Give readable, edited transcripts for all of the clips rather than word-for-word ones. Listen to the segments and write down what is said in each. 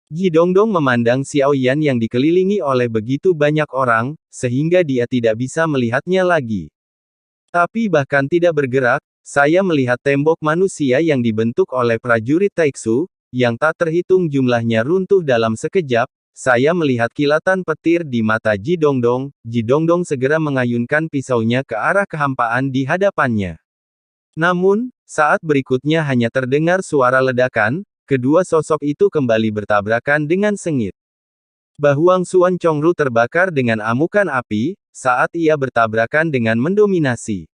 Ji Dongdong memandang Xiao Yan yang dikelilingi oleh begitu banyak orang, sehingga dia tidak bisa melihatnya lagi. Tapi bahkan tidak bergerak, saya melihat tembok manusia yang dibentuk oleh prajurit Taiksu, yang tak terhitung jumlahnya runtuh dalam sekejap. Saya melihat kilatan petir di mata Ji Dongdong. Ji Dongdong segera mengayunkan pisaunya ke arah kehampaan di hadapannya. Namun, saat berikutnya hanya terdengar suara ledakan, kedua sosok itu kembali bertabrakan dengan sengit. Bahuang Xuan Chongru terbakar dengan amukan api, saat ia bertabrakan dengan mendominasi.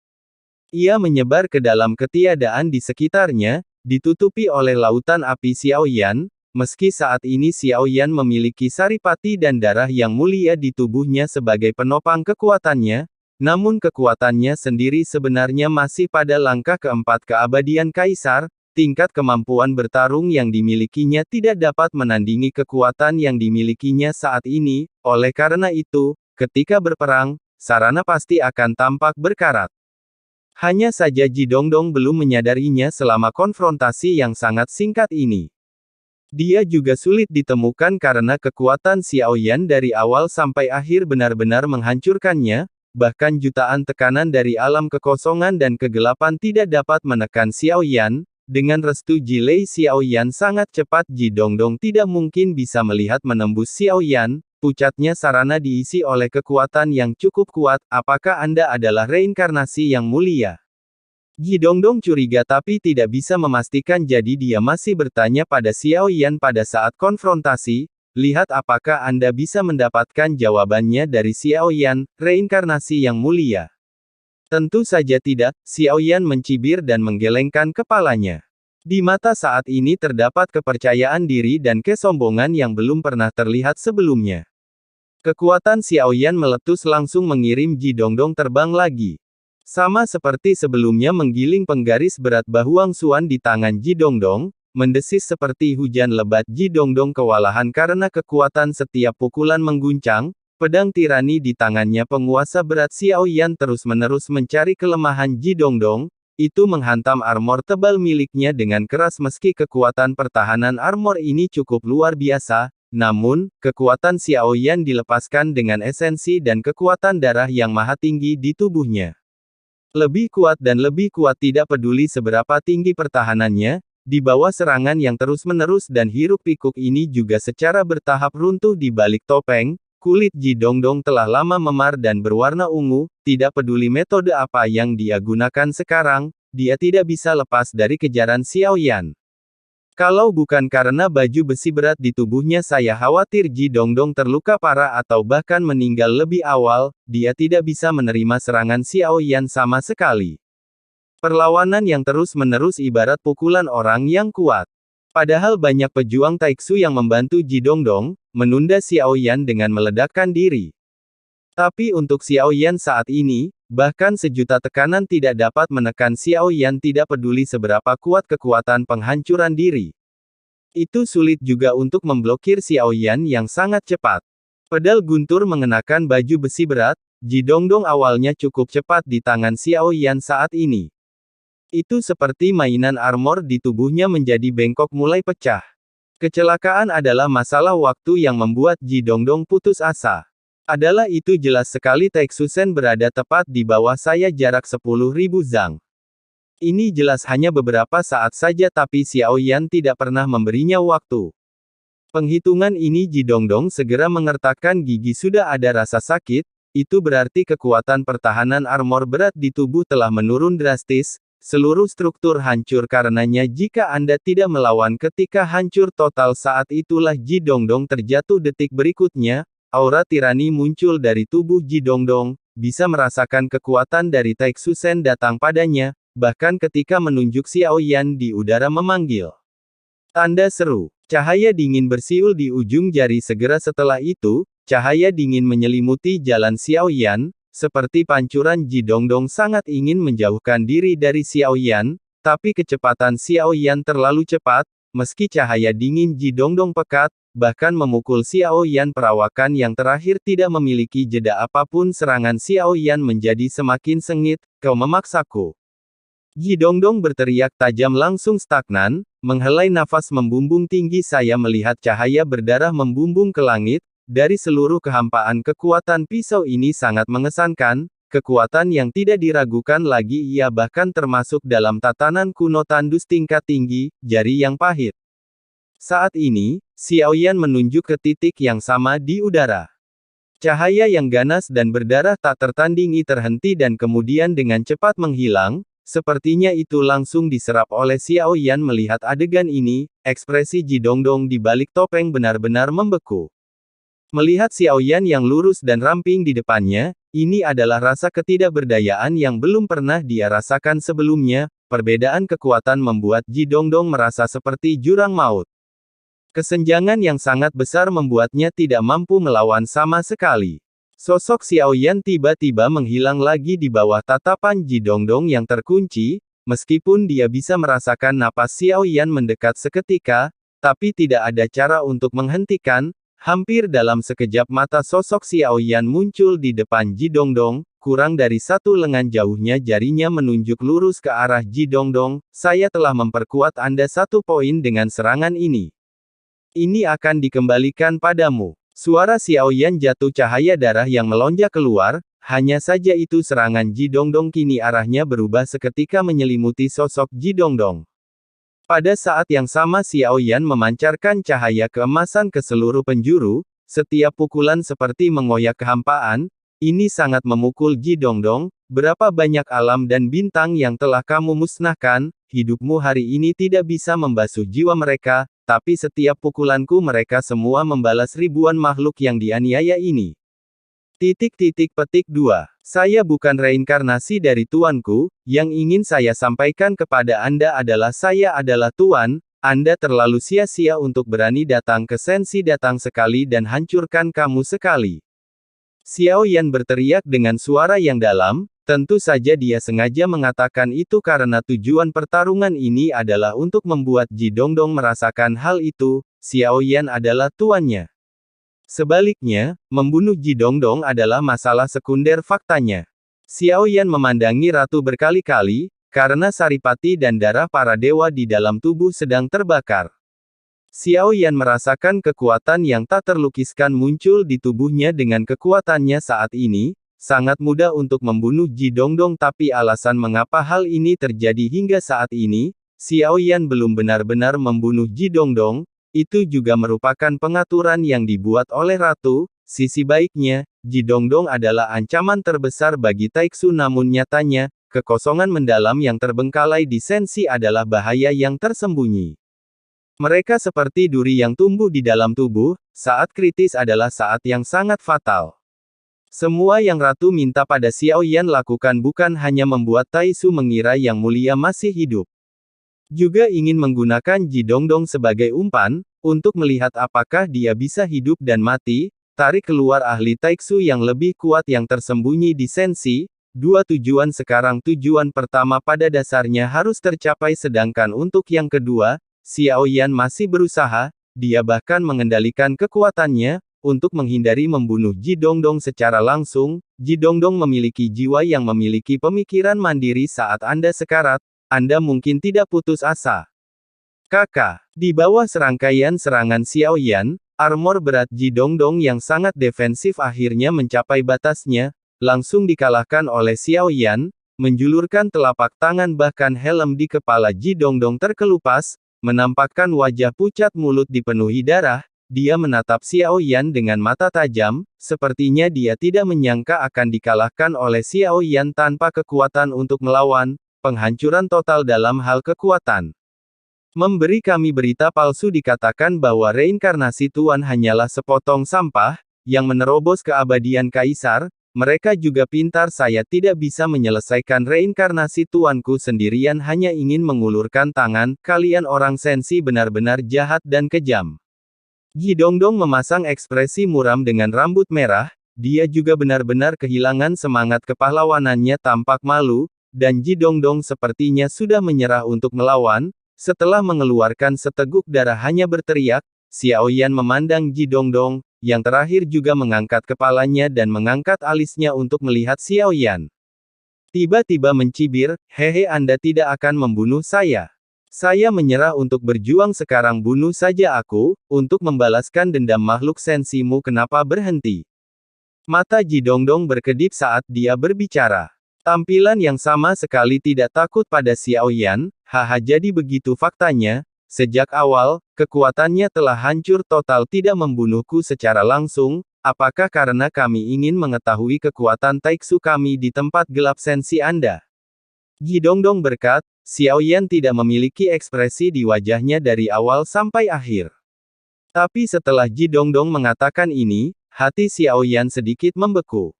Ia menyebar ke dalam ketiadaan di sekitarnya, ditutupi oleh lautan api Xiao Yan. Meski saat ini Xiao Yan memiliki saripati dan darah yang mulia di tubuhnya sebagai penopang kekuatannya, namun kekuatannya sendiri sebenarnya masih pada langkah keempat keabadian Kaisar. Tingkat kemampuan bertarung yang dimilikinya tidak dapat menandingi kekuatan yang dimilikinya saat ini. Oleh karena itu, ketika berperang, sarana pasti akan tampak berkarat. Hanya saja Ji Dongdong belum menyadarinya selama konfrontasi yang sangat singkat ini. Dia juga sulit ditemukan karena kekuatan Xiao Yan dari awal sampai akhir benar-benar menghancurkannya, bahkan jutaan tekanan dari alam kekosongan dan kegelapan tidak dapat menekan Xiao Yan. Dengan restu Ji Lei Xiao Yan sangat cepat. Ji Dongdong tidak mungkin bisa melihat menembus Xiao Yan, pucatnya sarana diisi oleh kekuatan yang cukup kuat. Apakah Anda adalah reinkarnasi yang mulia? Ji Dongdong curiga tapi tidak bisa memastikan, jadi dia masih bertanya pada Xiao Yan pada saat konfrontasi. Lihat apakah Anda bisa mendapatkan jawabannya dari Xiao Yan, reinkarnasi yang mulia. Tentu saja tidak, Xiao Yan mencibir dan menggelengkan kepalanya. Di mata saat ini terdapat kepercayaan diri dan kesombongan yang belum pernah terlihat sebelumnya. Kekuatan Xiao Yan meletus langsung mengirim Ji Dongdong terbang lagi. Sama seperti sebelumnya menggiling penggaris berat Bahuang Xuan di tangan Ji Dongdong, mendesis seperti hujan lebat. Ji Dongdong kewalahan karena kekuatan setiap pukulan mengguncang. Pedang tirani di tangannya penguasa berat Xiao Yan terus-menerus mencari kelemahan Ji Dongdong. Itu menghantam armor tebal miliknya dengan keras. Meski kekuatan pertahanan armor ini cukup luar biasa, namun, kekuatan Xiao Yan dilepaskan dengan esensi dan kekuatan darah yang maha tinggi di tubuhnya. Lebih kuat dan lebih kuat, tidak peduli seberapa tinggi pertahanannya, di bawah serangan yang terus-menerus dan hiruk-pikuk ini juga secara bertahap runtuh di balik topeng. Kulit Ji Dongdong telah lama memar dan berwarna ungu, tidak peduli metode apa yang dia gunakan sekarang, dia tidak bisa lepas dari kejaran Xiao Yan. Kalau bukan karena baju besi berat di tubuhnya, saya khawatir Ji Dongdong terluka parah atau bahkan meninggal lebih awal. Dia tidak bisa menerima serangan Xiao Yan sama sekali. Perlawanan yang terus-menerus ibarat pukulan orang yang kuat. Padahal banyak pejuang Taiksu yang membantu Ji Dongdong menunda Xiao Yan dengan meledakkan diri. Tapi untuk Xiao Yan saat ini, bahkan sejuta tekanan tidak dapat menekan Xiao Yan, tidak peduli seberapa kuat kekuatan penghancuran diri. Itu sulit juga untuk memblokir Xiao Yan yang sangat cepat. Pedal guntur mengenakan baju besi berat, Ji Dongdong awalnya cukup cepat di tangan Xiao Yan saat ini. Itu seperti mainan armor di tubuhnya menjadi bengkok mulai pecah. Kecelakaan adalah masalah waktu yang membuat Ji Dongdong putus asa. Adalah itu jelas sekali Taiksu Sen berada tepat di bawah saya, jarak 10.000 zang. Ini jelas hanya beberapa saat saja, tapi Xiao Yan tidak pernah memberinya waktu. Penghitungan ini Ji Dongdong segera mengertakkan gigi. Sudah ada rasa sakit, itu berarti kekuatan pertahanan armor berat di tubuh telah menurun drastis, seluruh struktur hancur karenanya. Jika Anda tidak melawan ketika hancur total, saat itulah Ji Dongdong terjatuh. Detik berikutnya, aura tirani muncul dari tubuh Ji Dongdong, bisa merasakan kekuatan dari Taiksu Sen datang padanya, bahkan ketika menunjuk Xiao Yan di udara memanggil. Tanda seru. Cahaya dingin bersiul di ujung jari. Segera setelah itu, cahaya dingin menyelimuti jalan Xiao Yan, seperti pancuran. Ji Dongdong sangat ingin menjauhkan diri dari Xiao Yan, tapi kecepatan Xiao Yan terlalu cepat. Meski cahaya dingin Ji Dongdong pekat, bahkan memukul Xiao Yan, perawakan yang terakhir tidak memiliki jeda apapun. Serangan Xiao Yan menjadi semakin sengit. Kau memaksaku. Ji Dongdong berteriak tajam langsung stagnan, menghelai nafas membumbung tinggi. Saya melihat cahaya berdarah membumbung ke langit, dari seluruh kehampaan kekuatan pisau ini sangat mengesankan, kekuatan yang tidak diragukan lagi. Ia bahkan termasuk dalam tatanan kuno tandus tingkat tinggi, jari yang pahit. Saat ini, Xiaoyan menunjuk ke titik yang sama di udara. Cahaya yang ganas dan berdarah tak tertandingi terhenti dan kemudian dengan cepat menghilang. Sepertinya itu langsung diserap oleh Xiaoyan. Melihat adegan ini, ekspresi Ji Dongdong di balik topeng benar-benar membeku. Melihat Xiaoyan yang lurus dan ramping di depannya, ini adalah rasa ketidakberdayaan yang belum pernah dia rasakan sebelumnya. Perbedaan kekuatan membuat Ji Dongdong merasa seperti jurang maut. Kesenjangan yang sangat besar membuatnya tidak mampu melawan sama sekali. Sosok Xiaoyan tiba-tiba menghilang lagi di bawah tatapan Ji Dongdong yang terkunci, meskipun dia bisa merasakan napas Xiaoyan mendekat seketika, tapi tidak ada cara untuk menghentikan. Hampir dalam sekejap mata sosok Xiaoyan muncul di depan Ji Dongdong, kurang dari satu lengan jauhnya jarinya menunjuk lurus ke arah Ji Dongdong. Saya telah memperkuat Anda 1 poin dengan serangan ini. Ini akan dikembalikan padamu. Suara Xiaoyan jatuh cahaya darah yang melonjak keluar, hanya saja itu serangan Ji Dongdong kini arahnya berubah seketika menyelimuti sosok Ji Dongdong. Pada saat yang sama Xiaoyan memancarkan cahaya keemasan ke seluruh penjuru, setiap pukulan seperti mengoyak kehampaan, ini sangat memukul Ji Dongdong. Berapa banyak alam dan bintang yang telah kamu musnahkan, hidupmu hari ini tidak bisa membasuh jiwa mereka. Tapi setiap pukulanku mereka semua membalas ribuan makhluk yang dianiaya ini. Petik 2. Saya bukan reinkarnasi dari tuanku, yang ingin saya sampaikan kepada Anda adalah saya adalah tuan, Anda terlalu sia-sia untuk berani datang ke Sensi datang sekali dan hancurkan kamu sekali. Xiaoyan berteriak dengan suara yang dalam. Tentu saja dia sengaja mengatakan itu karena tujuan pertarungan ini adalah untuk membuat Ji Dongdong merasakan hal itu. Xiaoyan adalah tuannya. Sebaliknya, membunuh Ji Dongdong adalah masalah sekunder faktanya. Xiaoyan memandangi ratu berkali-kali, karena saripati dan darah para dewa di dalam tubuh sedang terbakar. Xiaoyan merasakan kekuatan yang tak terlukiskan muncul di tubuhnya dengan kekuatannya saat ini. Sangat mudah untuk membunuh Ji Dongdong tapi alasan mengapa hal ini terjadi hingga saat ini, Xiaoyan belum benar-benar membunuh Ji Dongdong, itu juga merupakan pengaturan yang dibuat oleh Ratu. Sisi baiknya, Ji Dongdong adalah ancaman terbesar bagi Taiksu namun nyatanya, kekosongan mendalam yang terbengkalai di Sensi adalah bahaya yang tersembunyi. Mereka seperti duri yang tumbuh di dalam tubuh, saat kritis adalah saat yang sangat fatal. Semua yang Ratu minta pada Xiaoyan lakukan bukan hanya membuat Taiksu mengira yang mulia masih hidup. Juga ingin menggunakan Ji Dongdong sebagai umpan, untuk melihat apakah dia bisa hidup dan mati, tarik keluar ahli Taiksu yang lebih kuat yang tersembunyi di Sensi. Dua tujuan sekarang tujuan pertama pada dasarnya harus tercapai sedangkan untuk yang kedua, Xiaoyan masih berusaha, dia bahkan mengendalikan kekuatannya, untuk menghindari membunuh Ji Dongdong secara langsung. Ji Dongdong memiliki jiwa yang memiliki pemikiran mandiri saat Anda sekarat, Anda mungkin tidak putus asa. Kakak, di bawah serangkaian serangan Xiaoyan, armor berat Ji Dongdong yang sangat defensif akhirnya mencapai batasnya, langsung dikalahkan oleh Xiaoyan, menjulurkan telapak tangan bahkan helm di kepala Ji Dongdong terkelupas, menampakkan wajah pucat mulut dipenuhi darah. Dia menatap Xiaoyan dengan mata tajam, sepertinya dia tidak menyangka akan dikalahkan oleh Xiaoyan tanpa kekuatan untuk melawan, penghancuran total dalam hal kekuatan. Memberi kami berita palsu dikatakan bahwa reinkarnasi Tuan hanyalah sepotong sampah, yang menerobos keabadian Kaisar, mereka juga pintar saya tidak bisa menyelesaikan reinkarnasi Tuanku sendirian hanya ingin mengulurkan tangan, kalian orang Sensi benar-benar jahat dan kejam. Ji Dongdong memasang ekspresi muram dengan rambut merah, dia juga benar-benar kehilangan semangat kepahlawanannya tampak malu, dan Ji Dongdong sepertinya sudah menyerah untuk melawan, setelah mengeluarkan seteguk darah hanya berteriak, Xiaoyan memandang Ji Dongdong, yang terakhir juga mengangkat kepalanya dan mengangkat alisnya untuk melihat Xiaoyan. Tiba-tiba mencibir, hehe Anda tidak akan membunuh saya. Saya menyerah untuk berjuang sekarang bunuh saja aku, untuk membalaskan dendam makhluk sensimu kenapa berhenti. Mata Ji Dongdong berkedip saat dia berbicara. Tampilan yang sama sekali tidak takut pada Xiao Yan, haha jadi begitu faktanya, sejak awal, kekuatannya telah hancur total tidak membunuhku secara langsung, apakah karena kami ingin mengetahui kekuatan Taiksu kami di tempat gelap sensi Anda? Ji Dongdong berkata, Xiao Yan tidak memiliki ekspresi di wajahnya dari awal sampai akhir. Tapi setelah Ji Dongdong mengatakan ini, hati Xiao Yan sedikit membeku.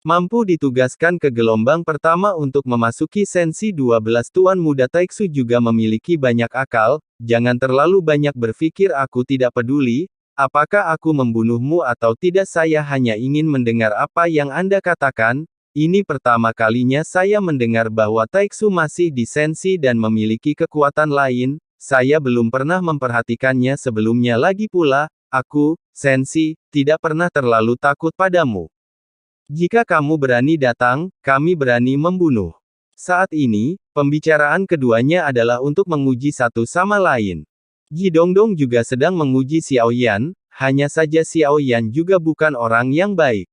Mampu ditugaskan ke gelombang pertama untuk memasuki sensi 12 Tuan Muda Taiksu juga memiliki banyak akal, jangan terlalu banyak berpikir aku tidak peduli, apakah aku membunuhmu atau tidak saya hanya ingin mendengar apa yang Anda katakan, ini pertama kalinya saya mendengar bahwa Taiksu masih di sensi dan memiliki kekuatan lain, saya belum pernah memperhatikannya sebelumnya lagi pula, aku, sensi, tidak pernah terlalu takut padamu. Jika kamu berani datang, kami berani membunuh. Saat ini, pembicaraan keduanya adalah untuk menguji satu sama lain. Ji Dongdong juga sedang menguji Xiao Yan, hanya saja Xiao Yan juga bukan orang yang baik.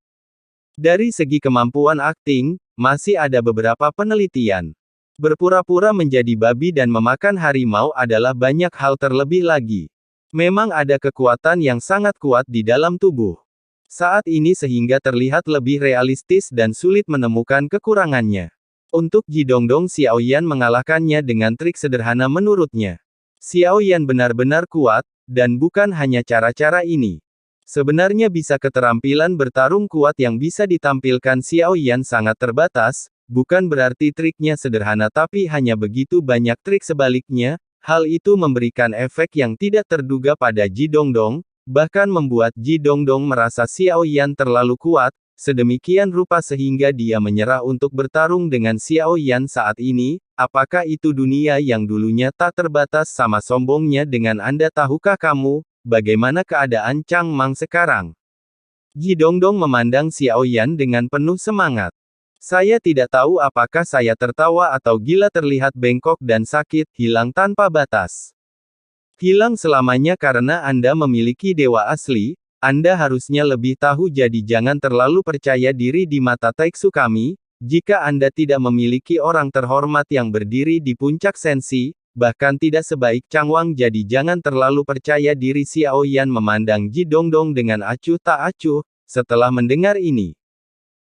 Dari segi kemampuan akting, masih ada beberapa penelitian. Berpura-pura menjadi babi dan memakan harimau adalah banyak hal terlebih lagi. Memang ada kekuatan yang sangat kuat di dalam tubuh. Saat ini sehingga terlihat lebih realistis dan sulit menemukan kekurangannya. Untuk Ji Dongdong Xiao Yan mengalahkannya dengan trik sederhana menurutnya. Xiao Yan benar-benar kuat, dan bukan hanya cara-cara ini. Sebenarnya bisa keterampilan bertarung kuat yang bisa ditampilkan Xiao Yan sangat terbatas, bukan berarti triknya sederhana tapi hanya begitu banyak trik sebaliknya, hal itu memberikan efek yang tidak terduga pada Ji Dongdong, bahkan membuat Ji Dongdong merasa Xiao Yan terlalu kuat, sedemikian rupa sehingga dia menyerah untuk bertarung dengan Xiao Yan saat ini, apakah itu dunia yang dulunya tak terbatas sama sombongnya dengan Anda tahukah kamu, bagaimana keadaan Chang Mang sekarang? Ji Dongdong memandang Xiao Yan dengan penuh semangat. Saya tidak tahu apakah saya tertawa atau gila terlihat bengkok dan sakit, hilang tanpa batas. Hilang selamanya karena Anda memiliki dewa asli, Anda harusnya lebih tahu jadi jangan terlalu percaya diri di mata Taiksu kami, jika Anda tidak memiliki orang terhormat yang berdiri di puncak sensi, bahkan tidak sebaik Chang Wang jadi jangan terlalu percaya diri. Xiao Yan memandang Ji Dongdong dengan acuh tak acuh, setelah mendengar ini.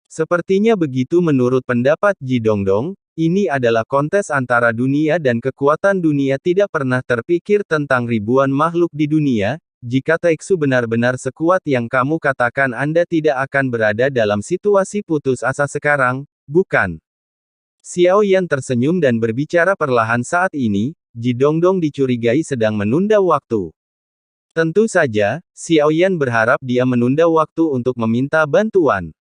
Sepertinya begitu menurut pendapat Ji Dongdong. Ini adalah kontes antara dunia dan kekuatan dunia tidak pernah terpikir tentang ribuan makhluk di dunia, jika Taiksu benar-benar sekuat yang kamu katakan Anda tidak akan berada dalam situasi putus asa sekarang, bukan? Xiao Yan tersenyum dan berbicara perlahan saat ini, Ji Dongdong dicurigai sedang menunda waktu. Tentu saja, Xiao Yan berharap dia menunda waktu untuk meminta bantuan.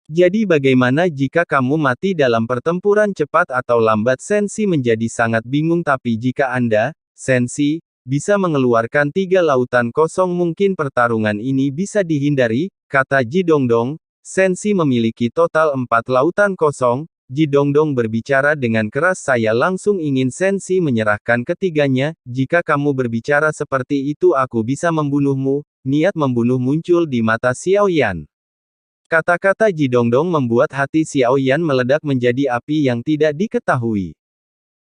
Jadi bagaimana jika kamu mati dalam pertempuran cepat atau lambat? Sensi menjadi sangat bingung tapi jika Anda, sensi, bisa mengeluarkan 3 lautan kosong mungkin pertarungan ini bisa dihindari, kata Ji Dongdong, sensi memiliki total 4 lautan kosong, Ji Dongdong berbicara dengan keras saya langsung ingin sensi menyerahkan ketiganya, jika kamu berbicara seperti itu aku bisa membunuhmu, niat membunuh muncul di mata Xiao Yan. Kata-kata Ji Dongdong membuat hati Xiao Yan meledak menjadi api yang tidak diketahui.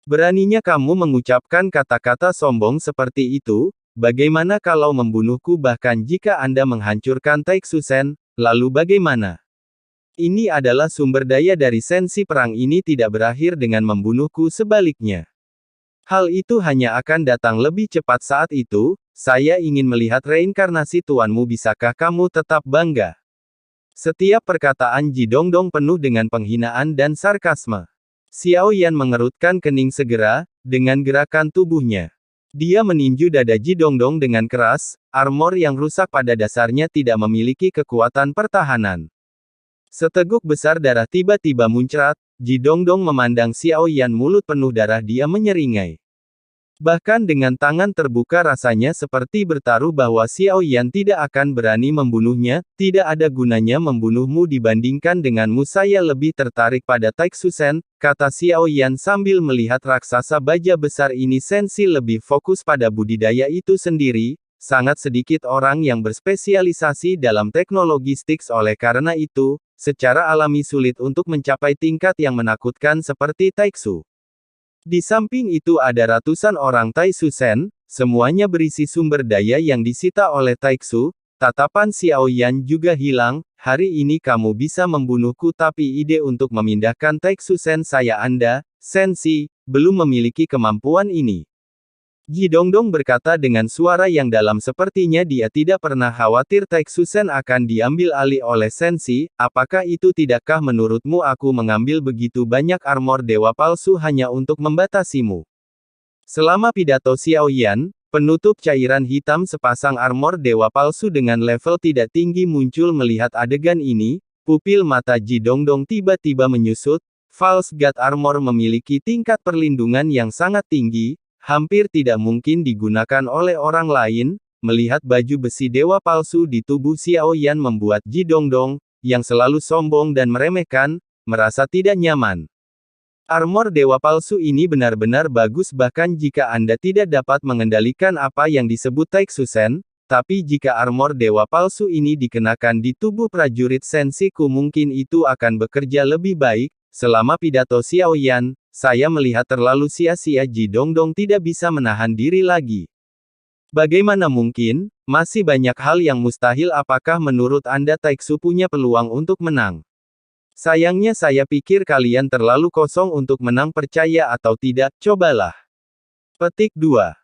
Beraninya kamu mengucapkan kata-kata sombong seperti itu, bagaimana kalau membunuhku bahkan jika Anda menghancurkan Taiksu Sen, lalu bagaimana? Ini adalah sumber daya dari sensi perang ini tidak berakhir dengan membunuhku sebaliknya. Hal itu hanya akan datang lebih cepat saat itu, saya ingin melihat reinkarnasi tuanmu bisakah kamu tetap bangga? Setiap perkataan Ji Dongdong penuh dengan penghinaan dan sarkasme. Xiao Yan mengerutkan kening segera, dengan gerakan tubuhnya. Dia meninju dada Ji Dongdong dengan keras, armor yang rusak pada dasarnya tidak memiliki kekuatan pertahanan. Seteguk besar darah tiba-tiba muncrat, Ji Dongdong memandang Xiao Yan mulut penuh darah dia menyeringai. Bahkan dengan tangan terbuka rasanya seperti bertaruh bahwa Xiao Yan tidak akan berani membunuhnya, tidak ada gunanya membunuhmu dibandingkan denganmu saya lebih tertarik pada Taixusen, kata Xiao Yan sambil melihat raksasa baja besar ini sensi lebih fokus pada budidaya itu sendiri, sangat sedikit orang yang berspesialisasi dalam teknologi Styx oleh karena itu, secara alami sulit untuk mencapai tingkat yang menakutkan seperti Taixu. Di samping itu ada ratusan orang Taixusen, semuanya berisi sumber daya yang disita oleh Taixu, tatapan Xiao Yan juga hilang, hari ini kamu bisa membunuhku tapi ide untuk memindahkan Taixusen saya Anda, Sensi, belum memiliki kemampuan ini. Ji Dongdong berkata dengan suara yang dalam sepertinya dia tidak pernah khawatir Taixusen akan diambil alih oleh Sensi, apakah itu tidakkah menurutmu aku mengambil begitu banyak armor dewa palsu hanya untuk membatasimu? Selama pidato Xiao Yan, penutup cairan hitam sepasang armor dewa palsu dengan level tidak tinggi muncul melihat adegan ini, pupil mata Ji Dongdong tiba-tiba menyusut, False God Armor memiliki tingkat perlindungan yang sangat tinggi, hampir tidak mungkin digunakan oleh orang lain, melihat baju besi dewa palsu di tubuh Xiao Yan membuat Ji Dongdong, yang selalu sombong dan meremehkan, merasa tidak nyaman. Armor dewa palsu ini benar-benar bagus bahkan jika Anda tidak dapat mengendalikan apa yang disebut Taixusen, tapi jika armor dewa palsu ini dikenakan di tubuh prajurit Sensiku mungkin itu akan bekerja lebih baik, selama pidato Xiao Yan, saya melihat terlalu sia-sia Ji Dongdong tidak bisa menahan diri lagi. Bagaimana mungkin, masih banyak hal yang mustahil apakah menurut Anda Taixu punya peluang untuk menang? Sayangnya saya pikir kalian terlalu kosong untuk menang percaya atau tidak, cobalah. Petik 2.